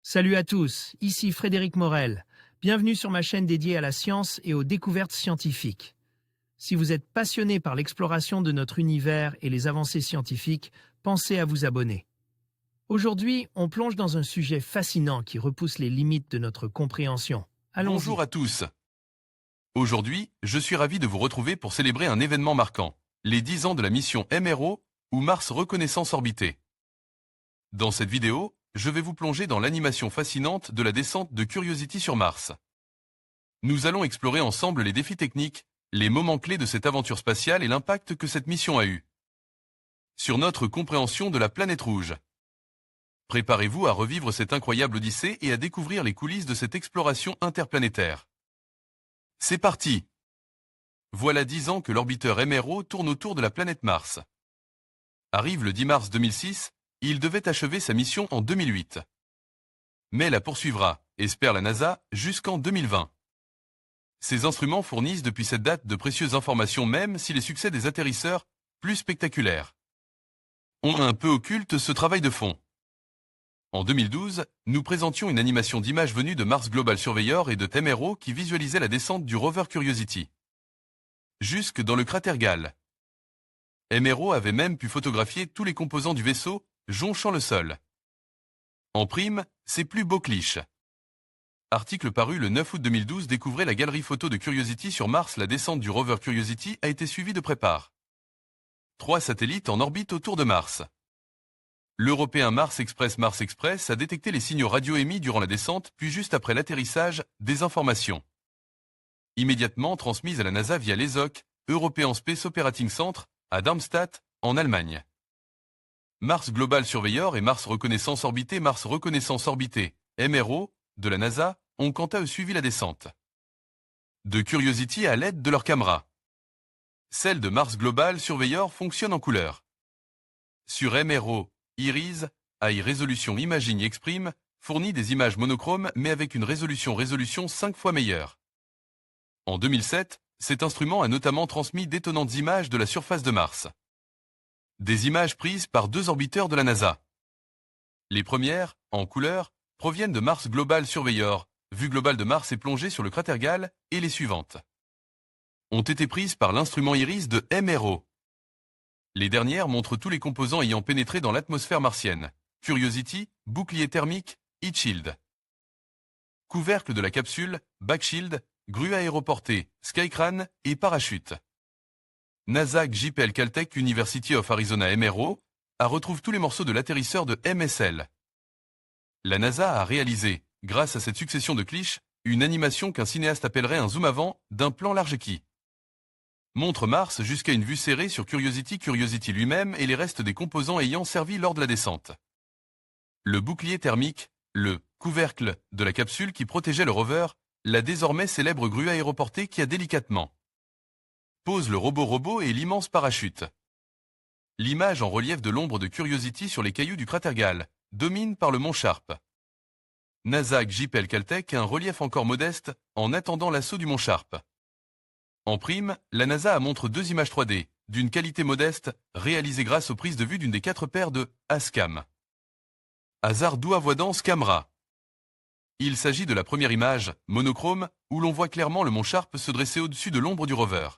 Salut à tous, ici Frédéric Morel. Bienvenue sur ma chaîne dédiée à la science et aux découvertes scientifiques. Si vous êtes passionné par l'exploration de notre univers et les avancées scientifiques, pensez à vous abonner. Aujourd'hui, on plonge dans un sujet fascinant qui repousse les limites de notre compréhension. Bonjour Allons-y. à tous. Aujourd'hui, je suis ravi de vous retrouver pour célébrer un événement marquant, les 10 ans de la mission MRO, ou Mars Reconnaissance Orbitée. Dans cette vidéo, je vais vous plonger dans l'animation fascinante de la descente de Curiosity sur Mars. Nous allons explorer ensemble les défis techniques, les moments clés de cette aventure spatiale et l'impact que cette mission a eu sur notre compréhension de la planète rouge. Préparez-vous à revivre cette incroyable odyssée et à découvrir les coulisses de cette exploration interplanétaire. C'est parti! Voilà 10 ans que l'orbiteur MRO tourne autour de la planète Mars. Arrive le 10 mars 2006, il devait achever sa mission en 2008. Mais la poursuivra, espère la NASA, jusqu'en 2020. Ces instruments fournissent depuis cette date de précieuses informations même si les succès des atterrisseurs, plus spectaculaires, ont un peu occulte ce travail de fond. En 2012, nous présentions une animation d'images venues de Mars Global Surveyor et de MRO qui visualisait la descente du rover Curiosity jusque dans le cratère Gale. MRO avait même pu photographier tous les composants du vaisseau, jonchant le sol. En prime, ses plus beaux clichés. Article paru le 9 août 2012 découvrez la galerie photo de Curiosity sur Mars. La descente du rover Curiosity a été suivie de prépare. 3 satellites en orbite autour de Mars. L'européen Mars Express a détecté les signaux radio émis durant la descente, puis juste après l'atterrissage, des informations immédiatement transmises à la NASA via l'ESOC, European Space Operating Center, à Darmstadt, en Allemagne. Mars Global Surveyor et Mars Reconnaissance Orbitée MRO, de la NASA, ont quant à eux suivi la descente de Curiosity à l'aide de leurs caméras. Celle de Mars Global Surveyor fonctionne en couleur. Sur MRO, IRIS, High Resolution Imaging Exprime, fournit des images monochromes mais avec une résolution 5 fois meilleure. En 2007, cet instrument a notamment transmis d'étonnantes images de la surface de Mars. Des images prises par 2 orbiteurs de la NASA. Les premières, en couleur, proviennent de Mars Global Surveyor, vue globale de Mars est plongée sur le cratère Gale, et les suivantes ont été prises par l'instrument IRIS de MRO. Les dernières montrent tous les composants ayant pénétré dans l'atmosphère martienne. Curiosity, bouclier thermique, heat shield. Couvercle de la capsule, backshield, grue aéroportée, skycrane et parachute. NASA JPL Caltech University of Arizona MRO retrouve tous les morceaux de l'atterrisseur de MSL. La NASA a réalisé, grâce à cette succession de clichés, une animation qu'un cinéaste appellerait un zoom avant d'un plan large qui montre Mars jusqu'à une vue serrée sur Curiosity lui-même et les restes des composants ayant servi lors de la descente. Le bouclier thermique, le couvercle de la capsule qui protégeait le rover, la désormais célèbre grue aéroportée qui a délicatement pose le robot et l'immense parachute. L'image en relief de l'ombre de Curiosity sur les cailloux du cratère Gale domine par le mont Sharp. NASA JPL Caltech a un relief encore modeste en attendant l'assaut du mont Sharp. En prime, la NASA montre 2 images 3D, d'une qualité modeste, réalisées grâce aux prises de vue d'une des 4 paires de ASCAM. Hasard d'où avoidance camera. Il s'agit de la première image, monochrome, où l'on voit clairement le mont Sharp se dresser au-dessus de l'ombre du rover.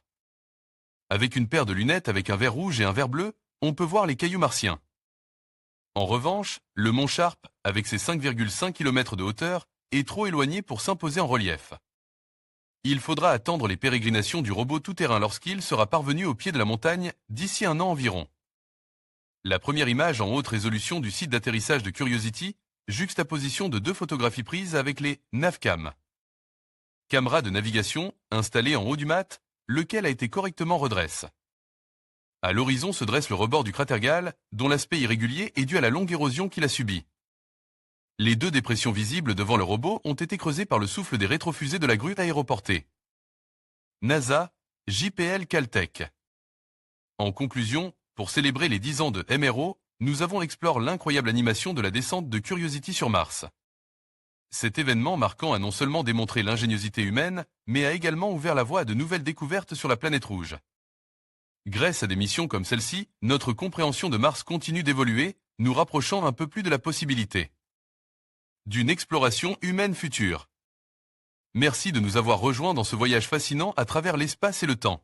Avec une paire de lunettes avec un verre rouge et un verre bleu, on peut voir les cailloux martiens. En revanche, le mont Sharp, avec ses 5,5 km de hauteur, est trop éloigné pour s'imposer en relief. Il faudra attendre les pérégrinations du robot tout-terrain lorsqu'il sera parvenu au pied de la montagne d'ici un an environ. La première image en haute résolution du site d'atterrissage de Curiosity, juxtaposition de 2 photographies prises avec les Navcam. Caméra de navigation, installée en haut du mât, lequel a été correctement redresse. À l'horizon se dresse le rebord du cratère Gale, dont l'aspect irrégulier est dû à la longue érosion qu'il a subie. Les 2 dépressions visibles devant le robot ont été creusées par le souffle des rétrofusées de la grue aéroportée. NASA, JPL Caltech. En conclusion, pour célébrer les 10 ans de MRO, nous avons exploré l'incroyable animation de la descente de Curiosity sur Mars. Cet événement marquant a non seulement démontré l'ingéniosité humaine, mais a également ouvert la voie à de nouvelles découvertes sur la planète rouge. Grâce à des missions comme celle-ci, notre compréhension de Mars continue d'évoluer, nous rapprochant un peu plus de la possibilité d'une exploration humaine future. Merci de nous avoir rejoints dans ce voyage fascinant à travers l'espace et le temps.